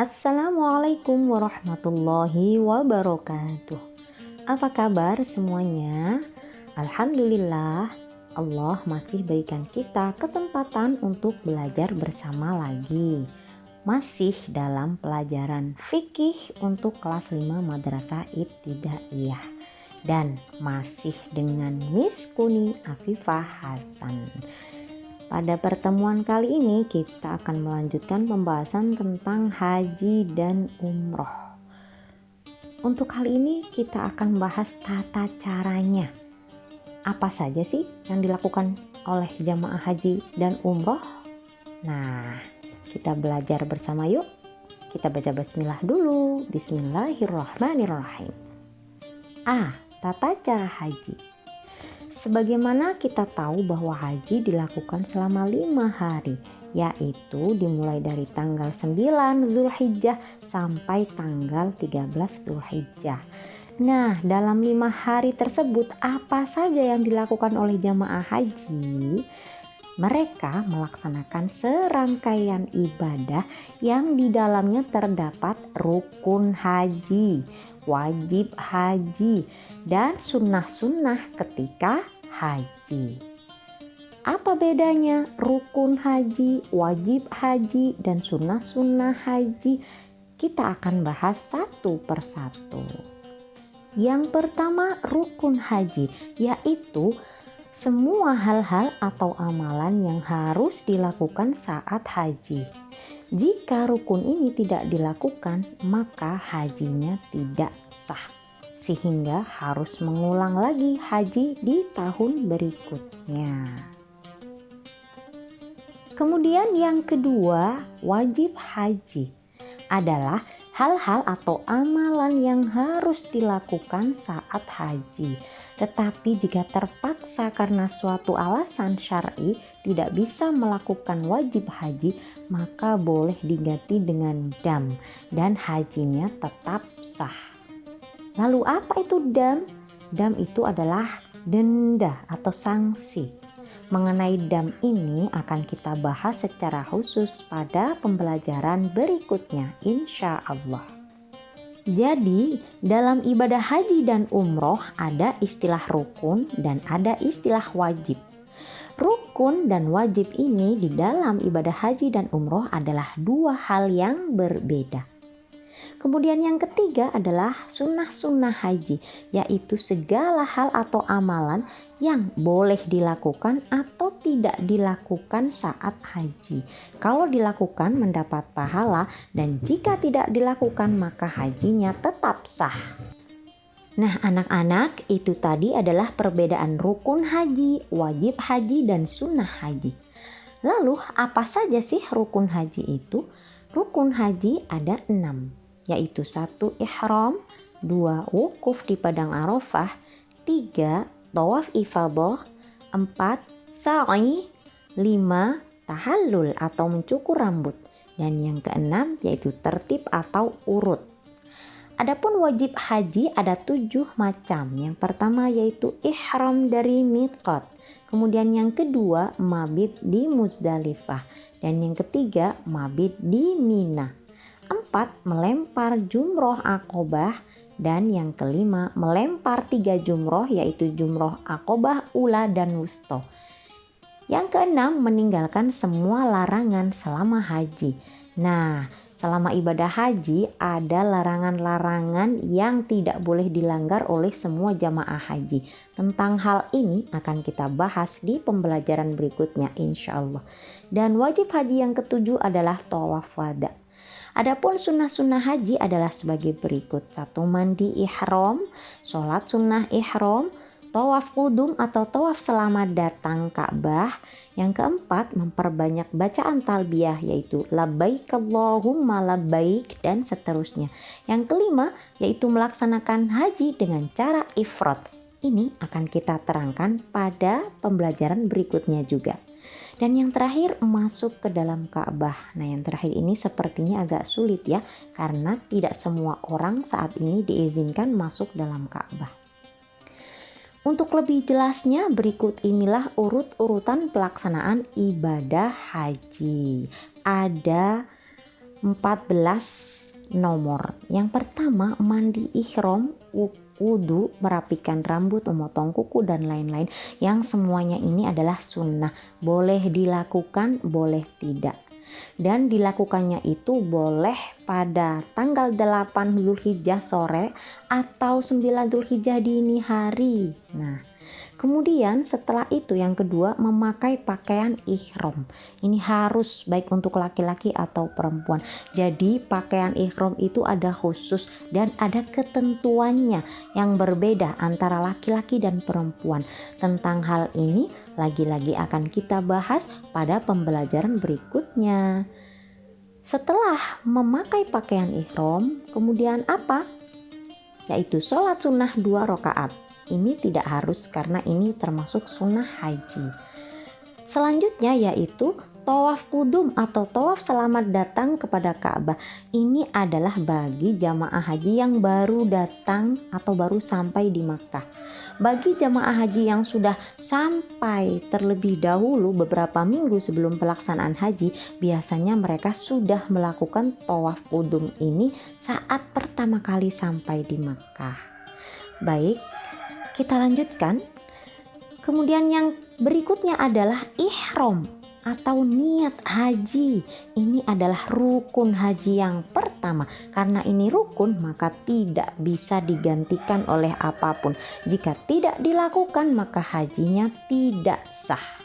Assalamualaikum warahmatullahi wabarakatuh. Apa kabar semuanya? Alhamdulillah, Allah masih berikan kita kesempatan untuk belajar bersama lagi. Masih dalam pelajaran fikih untuk kelas 5 Madrasah Ibtidaiyah. Dan masih dengan Miss Kuni Afifah Hasan. Pada pertemuan kali ini kita akan melanjutkan pembahasan tentang haji dan umroh. Untuk kali ini kita akan bahas tata caranya. Apa saja sih yang dilakukan oleh jamaah haji dan umroh? Nah, kita belajar bersama yuk. Kita baca bismillah dulu. Bismillahirrahmanirrahim. Tata cara haji. Sebagaimana kita tahu bahwa haji dilakukan selama 5 hari, yaitu dimulai dari tanggal 9 Zulhijjah sampai tanggal 13 Zulhijjah. Nah, dalam 5 hari tersebut apa saja yang dilakukan oleh jamaah haji? Mereka melaksanakan serangkaian ibadah yang di dalamnya terdapat rukun haji, wajib haji, dan sunnah-sunnah ketika haji. Apa bedanya rukun haji, wajib haji, dan sunnah-sunnah haji? Kita akan bahas satu persatu. Yang pertama, rukun haji, yaitu semua hal-hal atau amalan yang harus dilakukan saat haji. Jika rukun ini tidak dilakukan, maka hajinya tidak sah, sehingga harus mengulang lagi haji di tahun berikutnya. Kemudian yang kedua, wajib haji adalah hal-hal atau amalan yang harus dilakukan saat haji. Tetapi jika terpaksa karena suatu alasan syar'i tidak bisa melakukan wajib haji, maka boleh diganti dengan dam dan hajinya tetap sah. Lalu apa itu dam? Dam itu adalah denda atau sanksi. Mengenai dam ini akan kita bahas secara khusus pada pembelajaran berikutnya, insya Allah. Jadi dalam ibadah haji dan umroh ada istilah rukun dan ada istilah wajib. Rukun dan wajib ini di dalam ibadah haji dan umroh adalah dua hal yang berbeda. Kemudian yang ketiga adalah sunnah-sunnah haji, yaitu segala hal atau amalan yang boleh dilakukan atau tidak dilakukan saat haji. Kalau dilakukan mendapat pahala, dan jika tidak dilakukan maka hajinya tetap sah. Nah anak-anak, itu tadi adalah perbedaan rukun haji, wajib haji, dan sunnah haji. Lalu apa saja sih rukun haji itu? Rukun haji ada 6. Yaitu 1 ihram, 2 wukuf di padang Arafah, 3 tawaf ifadah, 4 sa'i, 5 tahallul atau mencukur rambut, dan yang keenam yaitu tertib atau urut. Adapun wajib haji ada 7 macam. Yang pertama yaitu ihram dari miqat, kemudian yang kedua mabit di Muzdalifah, dan yang ketiga mabit di Mina. 4 melempar jumroh Aqobah, dan yang kelima melempar 3 jumroh yaitu jumroh Aqobah, Ula, dan Wusto. Yang keenam meninggalkan semua larangan selama haji. Nah, selama ibadah haji ada larangan-larangan yang tidak boleh dilanggar oleh semua jamaah haji. Tentang hal ini akan kita bahas di pembelajaran berikutnya insya Allah. Dan wajib haji yang ketujuh adalah tawaf wada. Adapun sunnah-sunnah haji adalah sebagai berikut: 1 mandi ihram, sholat sunnah ihram, tawaf qudum atau tawaf selamat datang Ka'bah. Yang keempat memperbanyak bacaan talbiyah yaitu labbaik Allahumma labbaik dan seterusnya. Yang kelima yaitu melaksanakan haji dengan cara ifrad. Ini akan kita terangkan pada pembelajaran berikutnya juga. Dan yang terakhir masuk ke dalam Ka'bah. Nah yang terakhir ini sepertinya agak sulit ya, karena tidak semua orang saat ini diizinkan masuk dalam Ka'bah. Untuk lebih jelasnya berikut inilah urut-urutan pelaksanaan ibadah haji. Ada 14 nomor. Yang pertama, mandi ihram, wudu, merapikan rambut, memotong kuku dan lain-lain, yang semuanya ini adalah sunnah, boleh dilakukan, boleh tidak. Dan dilakukannya itu boleh pada tanggal 8 Dzulhijjah sore atau 9 Dzulhijjah dini hari. Nah, kemudian setelah itu yang kedua, memakai pakaian ihram. Ini harus baik untuk laki-laki atau perempuan. Jadi pakaian ihram itu ada khusus dan ada ketentuannya yang berbeda antara laki-laki dan perempuan. Tentang hal ini lagi-lagi akan kita bahas pada pembelajaran berikutnya. Setelah memakai pakaian ihram, kemudian apa? Yaitu sholat sunnah 2 rakaat. Ini tidak harus karena ini termasuk sunnah haji. Selanjutnya yaitu tawaf kudum atau tawaf selamat datang kepada Ka'bah. Ini adalah bagi jamaah haji yang baru datang atau baru sampai di Makkah. Bagi jamaah haji yang sudah sampai terlebih dahulu beberapa minggu sebelum pelaksanaan haji, biasanya mereka sudah melakukan tawaf kudum ini saat pertama kali sampai di Makkah. Baik, kita lanjutkan. Kemudian yang berikutnya adalah ihram atau niat haji. Ini adalah rukun haji yang pertama. Karena ini rukun, maka tidak bisa digantikan oleh apapun. Jika tidak dilakukan, maka hajinya tidak sah.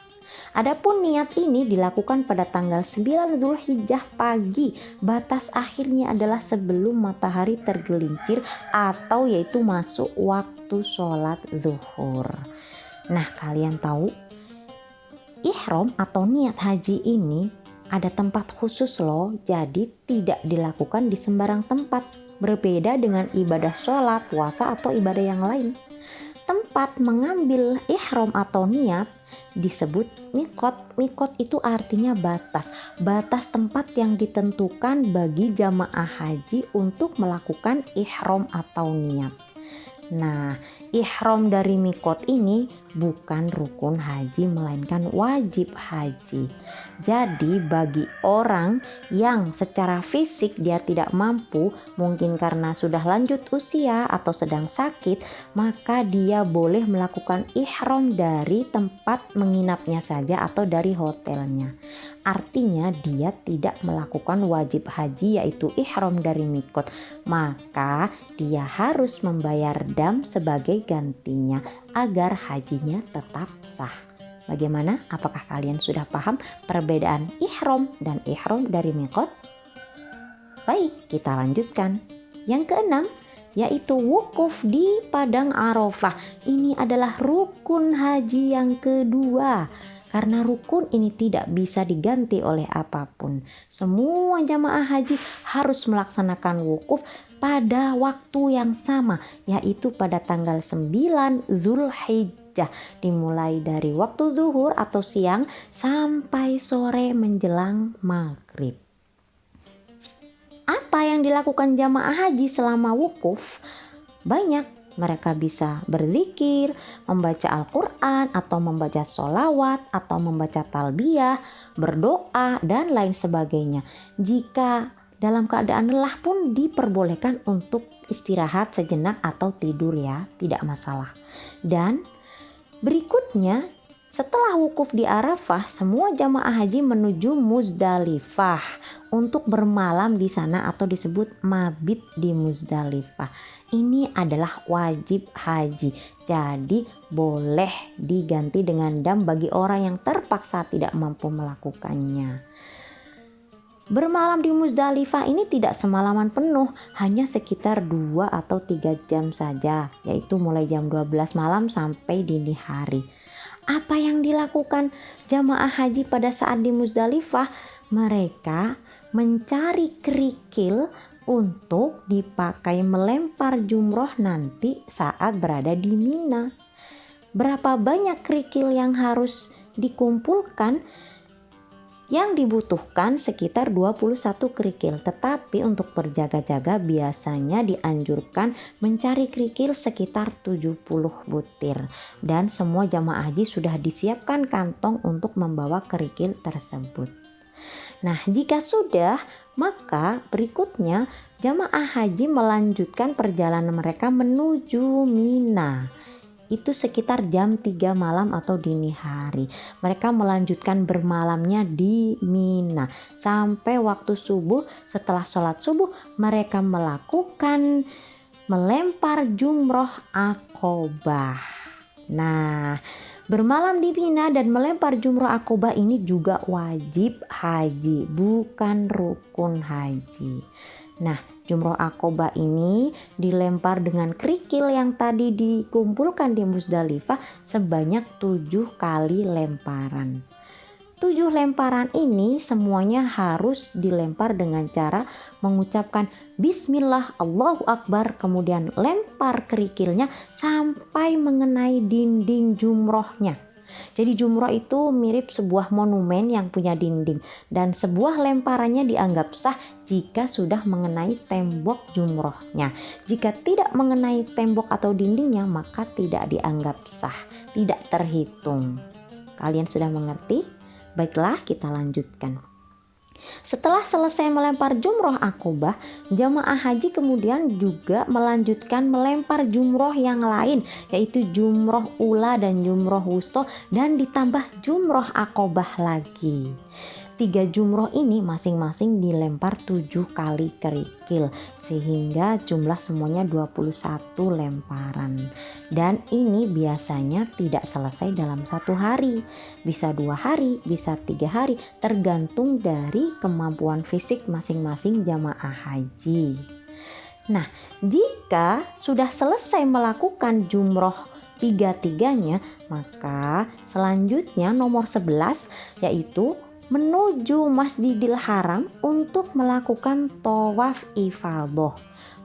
Adapun niat ini dilakukan pada tanggal 9 Dzulhijjah pagi. Batas akhirnya adalah sebelum matahari tergelincir atau yaitu masuk waktu sholat zuhur. Nah, kalian tahu ihram atau niat haji ini ada tempat khusus loh. Jadi tidak dilakukan di sembarang tempat. Berbeda dengan ibadah sholat, puasa atau ibadah yang lain. Tempat mengambil ihram atau niat disebut mikot. Mikot itu artinya batas. Batas tempat yang ditentukan bagi jamaah haji untuk melakukan ihram atau niat. Nah, ihram dari mikot ini bukan rukun haji melainkan wajib haji. Jadi bagi orang yang secara fisik dia tidak mampu, mungkin karena sudah lanjut usia atau sedang sakit, maka dia boleh melakukan ihram dari tempat menginapnya saja atau dari hotelnya. Artinya dia tidak melakukan wajib haji yaitu ihram dari mikot, maka dia harus membayar dam sebagai gantinya agar hajinya tetap sah. Bagaimana? Apakah kalian sudah paham perbedaan ihram dan ihram dari mikot? Baik, kita lanjutkan. Yang keenam yaitu wukuf di Padang Arafah. Ini adalah rukun haji yang kedua. Karena rukun ini tidak bisa diganti oleh apapun. Semua jamaah haji harus melaksanakan wukuf pada waktu yang sama, yaitu pada tanggal 9 Dzulhijjah, dimulai dari waktu zuhur atau siang sampai sore menjelang maghrib. Apa yang dilakukan jamaah haji selama wukuf? Banyak. Mereka bisa berzikir, membaca Al-Quran, atau membaca sholawat, atau membaca talbiyah, berdoa, dan lain sebagainya. Jika dalam keadaan lelah pun diperbolehkan untuk istirahat sejenak atau tidur ya, tidak masalah. Dan berikutnya, setelah wukuf di Arafah, semua jamaah haji menuju Muzdalifah untuk bermalam di sana atau disebut mabit di Muzdalifah. Ini adalah wajib haji. Jadi boleh diganti dengan dam bagi orang yang terpaksa tidak mampu melakukannya. Bermalam di Muzdalifah ini tidak semalaman penuh, hanya sekitar 2 atau 3 jam saja, yaitu mulai jam 12 malam sampai dini hari. Apa yang dilakukan jamaah haji pada saat di Muzdalifah? Mereka mencari kerikil untuk dipakai melempar jumroh nanti saat berada di Mina. Berapa banyak kerikil yang harus dikumpulkan? Yang dibutuhkan sekitar 21 kerikil, tetapi untuk berjaga-jaga biasanya dianjurkan mencari kerikil sekitar 70 butir. Dan semua jamaah haji sudah disiapkan kantong untuk membawa kerikil tersebut. Nah, jika sudah, Maka berikutnya jamaah haji melanjutkan perjalanan mereka menuju Mina. Itu sekitar jam 3 malam atau dini hari. Mereka melanjutkan bermalamnya di Mina sampai waktu subuh. Setelah sholat subuh mereka melakukan melempar jumroh akobah. Nah, bermalam di Mina dan melempar jumroh akobah ini juga wajib haji, bukan rukun haji. Nah, jumroh akobah ini dilempar dengan kerikil yang tadi dikumpulkan di Musdalifah sebanyak 7 kali lemparan. 7 lemparan ini semuanya harus dilempar dengan cara mengucapkan Bismillah, Allahu Akbar, kemudian lempar kerikilnya sampai mengenai dinding jumrohnya. Jadi jumroh itu mirip sebuah monumen yang punya dinding, dan sebuah lemparannya dianggap sah jika sudah mengenai tembok jumrohnya. Jika tidak mengenai tembok atau dindingnya maka tidak dianggap sah, tidak terhitung. Kalian sudah mengerti? Baiklah, kita lanjutkan. Setelah selesai melempar jumroh akobah, jamaah haji kemudian juga melanjutkan melempar jumroh yang lain, yaitu jumroh ula dan jumroh wusto, dan ditambah jumroh akobah lagi. 3 jumroh ini masing-masing dilempar 7 kali kerikil sehingga jumlah semuanya 21 lemparan. Dan ini biasanya tidak selesai dalam 1 hari, bisa 2 hari, bisa 3 hari, tergantung dari kemampuan fisik masing-masing jamaah haji. Nah, jika sudah selesai melakukan jumroh tiga-tiganya, maka selanjutnya nomor 11 yaitu menuju Masjidil Haram untuk melakukan tawaf ifadah.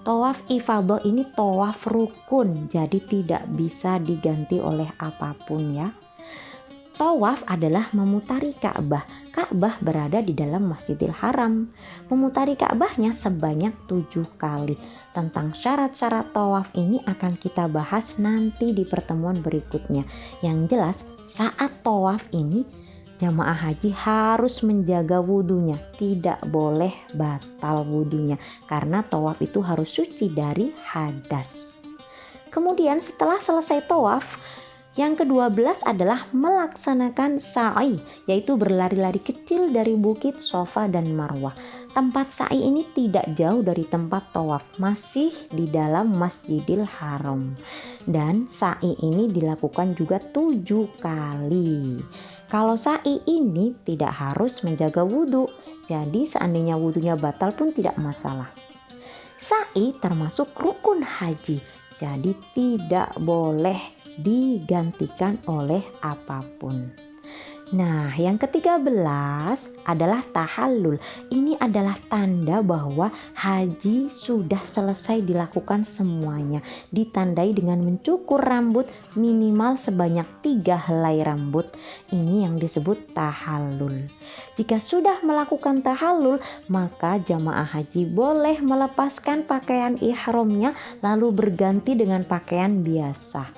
Tawaf ifadah ini tawaf rukun, jadi tidak bisa diganti oleh apapun ya. Tawaf adalah memutari Ka'bah. Ka'bah berada di dalam Masjidil Haram. Memutari Ka'bahnya sebanyak 7 kali. Tentang syarat-syarat tawaf ini akan kita bahas nanti di pertemuan berikutnya. Yang jelas saat tawaf ini jamaah haji harus menjaga wudhunya, tidak boleh batal wudhunya karena tawaf itu harus suci dari hadas. Kemudian setelah selesai tawaf, yang ke-12 adalah melaksanakan sa'i, yaitu berlari-lari kecil dari bukit Safa dan Marwah. Tempat sa'i ini tidak jauh dari tempat tawaf, masih di dalam Masjidil Haram. Dan sa'i ini dilakukan juga 7 kali. Kalau sa'i ini tidak harus menjaga wudhu, jadi seandainya wudhunya batal pun tidak masalah. Sa'i termasuk rukun haji, jadi tidak boleh digantikan oleh apapun. Nah, yang ke-13 adalah tahallul. Ini adalah tanda bahwa haji sudah selesai dilakukan semuanya. Ditandai dengan mencukur rambut minimal sebanyak 3 helai rambut. Ini yang disebut tahallul. Jika sudah melakukan tahallul, maka jamaah haji boleh melepaskan pakaian ihramnya lalu berganti dengan pakaian biasa.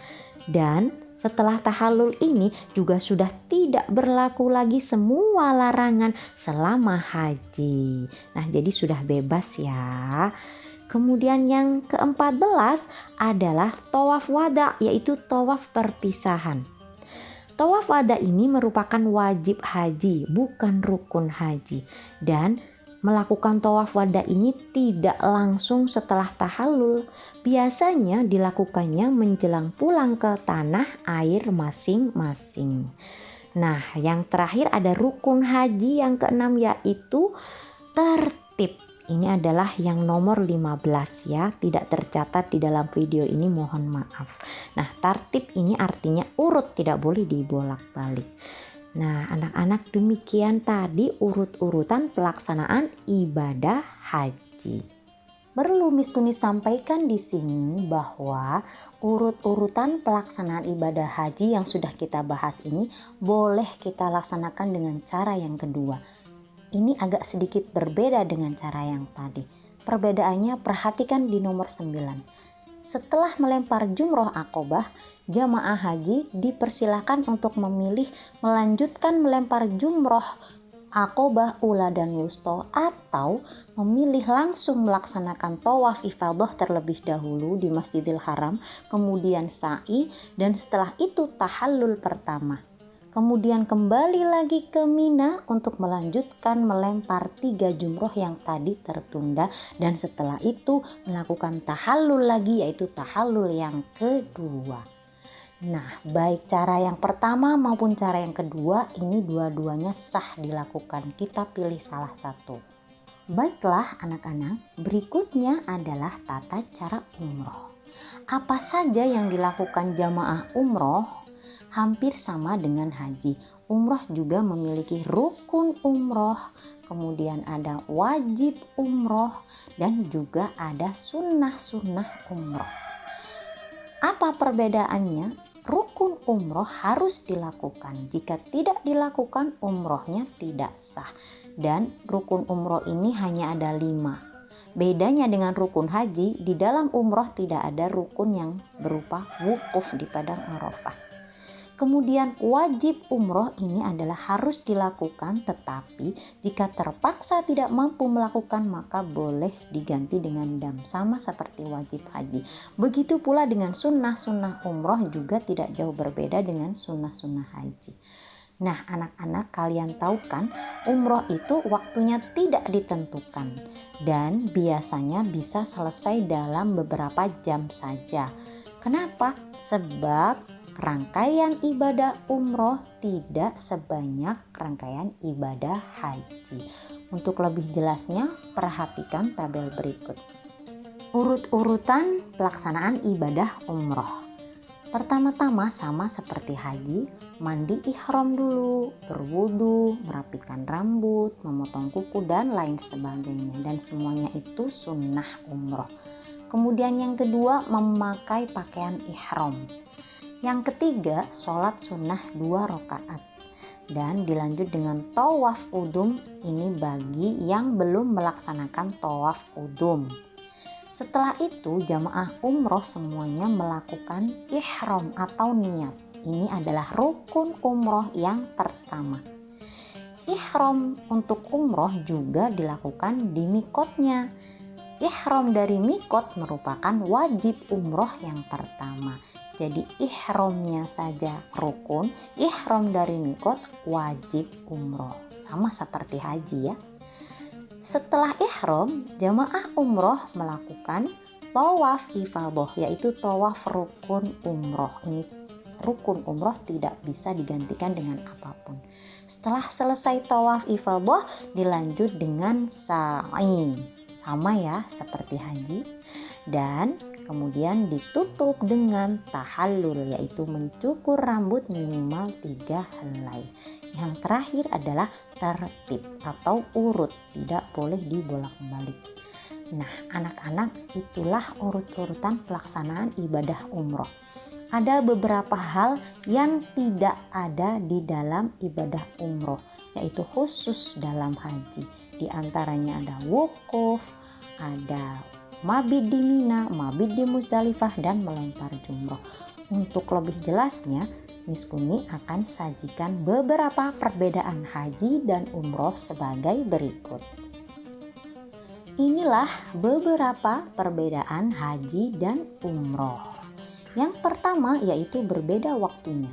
Dan setelah tahallul ini juga sudah tidak berlaku lagi semua larangan selama haji. Nah, jadi sudah bebas ya. Kemudian yang ke-14 adalah tawaf wada, yaitu tawaf perpisahan. Tawaf wada ini merupakan wajib haji, bukan rukun haji. Dan melakukan tawaf wada ini tidak langsung setelah tahallul. Biasanya dilakukannya menjelang pulang ke tanah air masing-masing. Nah, yang terakhir ada rukun haji yang ke-6 yaitu tertib. Ini adalah yang nomor 15 ya, tidak tercatat di dalam video ini, mohon maaf. Nah, tertib ini artinya urut, tidak boleh dibolak-balik. Nah, anak-anak, demikian tadi urut-urutan pelaksanaan ibadah haji. Perlu Miss Tuni sampaikan di sini bahwa urut-urutan pelaksanaan ibadah haji yang sudah kita bahas ini boleh kita laksanakan dengan cara yang kedua. Ini agak sedikit berbeda dengan cara yang tadi. Perbedaannya perhatikan di nomor 9. Setelah melempar jumroh akobah, jamaah haji dipersilakan untuk memilih melanjutkan melempar jumroh Aqobah, Ula, dan Wusto, atau memilih langsung melaksanakan tawaf ifadah terlebih dahulu di Masjidil Haram, kemudian sa'i, dan setelah itu tahallul pertama. Kemudian kembali lagi ke Mina untuk melanjutkan melempar 3 jumroh yang tadi tertunda, dan setelah itu melakukan tahallul lagi, yaitu tahallul yang kedua. Nah, baik cara yang pertama maupun cara yang kedua ini dua-duanya sah dilakukan. Kita pilih salah satu. Baiklah anak-anak, berikutnya adalah tata cara umroh. Apa saja yang dilakukan jamaah umroh? Hampir sama dengan haji. Umroh juga memiliki rukun umroh, kemudian ada wajib umroh, dan juga ada sunnah-sunnah umroh. Apa perbedaannya? Rukun umroh harus dilakukan. Jika tidak dilakukan, umrohnya tidak sah. Dan rukun umroh ini hanya ada 5. Bedanya dengan rukun haji, di dalam umroh tidak ada rukun yang berupa wukuf di padang Arafah. Kemudian wajib umroh ini adalah harus dilakukan, tetapi jika terpaksa tidak mampu melakukan maka boleh diganti dengan dam, sama seperti wajib haji. Begitu pula dengan sunnah-sunnah umroh juga tidak jauh berbeda dengan sunnah-sunnah haji. Nah anak-anak, kalian tahu kan umroh itu waktunya tidak ditentukan dan biasanya bisa selesai dalam beberapa jam saja. Kenapa? Sebab rangkaian ibadah umroh tidak sebanyak rangkaian ibadah haji. Untuk lebih jelasnya, perhatikan tabel berikut. Urut-urutan pelaksanaan ibadah umroh. Pertama-tama sama seperti haji, mandi ihram dulu, berwudu, merapikan rambut, memotong kuku, dan lain sebagainya. Dan semuanya itu sunnah umroh. Kemudian yang kedua, memakai pakaian ihram. Yang ketiga, sholat sunnah 2 rakaat dan dilanjut dengan tawaf qudum, ini bagi yang belum melaksanakan tawaf qudum. Setelah itu jamaah umroh semuanya melakukan ihram atau niat. Ini adalah rukun umroh yang pertama. Ihram untuk umroh juga dilakukan di mikotnya. Ihram dari mikot merupakan wajib umroh yang pertama. Jadi ihramnya saja rukun, ihram dari mikot wajib umroh. Sama seperti haji ya. Setelah ihram, jamaah umroh melakukan tawaf ifadah, yaitu tawaf rukun umroh. Ini rukun umroh tidak bisa digantikan dengan apapun. Setelah selesai tawaf ifadah, dilanjut dengan sa'i. Sama ya seperti haji. Dan kemudian ditutup dengan tahallul, yaitu mencukur rambut minimal 3 helai. Yang terakhir adalah tertib atau urut, tidak boleh dibolak-balik. Nah anak-anak, itulah urut-urutan pelaksanaan ibadah umroh. Ada beberapa hal yang tidak ada di dalam ibadah umroh, yaitu khusus dalam haji. Di antaranya ada wukuf, ada mabit di Mina, mabit di Muzdalifah, dan melempar jumroh. Untuk lebih jelasnya, Miss Uni akan sajikan beberapa perbedaan haji dan umroh sebagai berikut. Inilah beberapa perbedaan haji dan umroh. Yang pertama yaitu berbeda waktunya.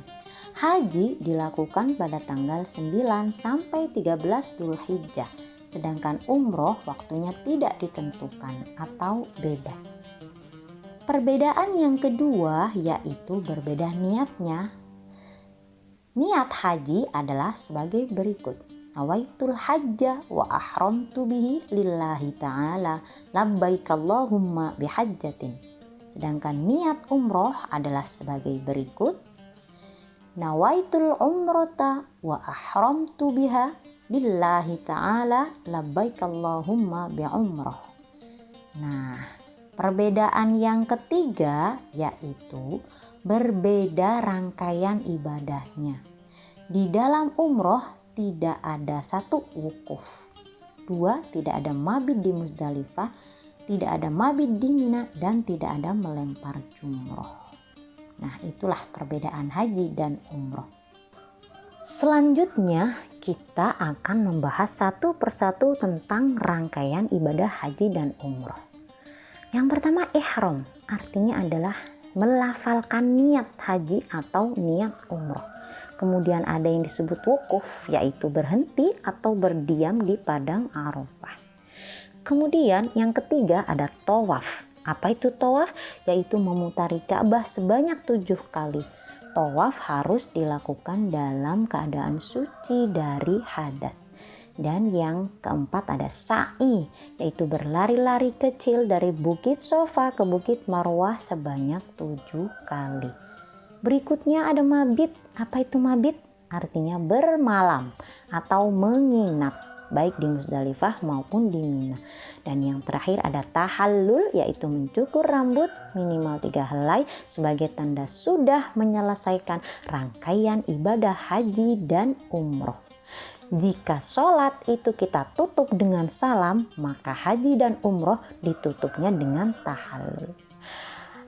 Haji dilakukan pada tanggal 9 sampai 13 Dzulhijjah. Sedangkan umroh waktunya tidak ditentukan atau bebas. Perbedaan yang kedua yaitu berbeda niatnya. Niat haji adalah sebagai berikut. Nawaitul hajja wa ahramtu bihi lillahi ta'ala labbaik Allahumma bihajjatin. Sedangkan niat umroh adalah sebagai berikut. Nawaitul umrata wa ahramtu biha lillahi ta'ala labbaik Allahumma bi'umrah. Nah, perbedaan yang ketiga yaitu berbeda rangkaian ibadahnya. Di dalam umroh tidak ada 1 wukuf, 2 tidak ada mabit di Muzdalifah, tidak ada mabit di Mina, dan tidak ada melempar jumroh. Nah, itulah perbedaan haji dan umroh. Selanjutnya kita akan membahas satu persatu tentang rangkaian ibadah haji dan umroh. Yang pertama ihram, artinya adalah melafalkan niat haji atau niat umroh. Kemudian ada yang disebut wukuf, yaitu berhenti atau berdiam di padang Arafah. Kemudian yang ketiga ada tawaf. Apa itu tawaf? Yaitu memutari Ka'bah sebanyak 7 kali. Tawaf harus dilakukan dalam keadaan suci dari hadas. Dan yang keempat ada sa'i, yaitu berlari-lari kecil dari Bukit Sofa ke Bukit Marwah sebanyak 7 kali. Berikutnya ada mabit. Apa itu mabit? Artinya bermalam atau menginap, baik di Musdalifah maupun di Mina. Dan yang terakhir ada tahallul, yaitu mencukur rambut minimal 3 helai sebagai tanda sudah menyelesaikan rangkaian ibadah haji dan umroh. Jika sholat itu kita tutup dengan salam, maka haji dan umroh ditutupnya dengan tahallul.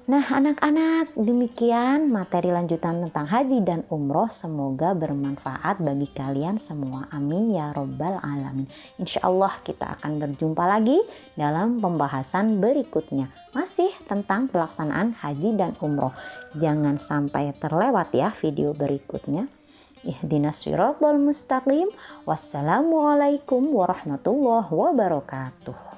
Nah anak-anak, demikian materi lanjutan tentang haji dan umroh. Semoga bermanfaat bagi kalian semua. Amin ya robbal alamin. Insya Allah kita akan berjumpa lagi dalam pembahasan berikutnya. Masih tentang pelaksanaan haji dan umroh. Jangan sampai terlewat ya video berikutnya. Ihdinas siratal mustaqim. Wassalamualaikum warahmatullahi wabarakatuh.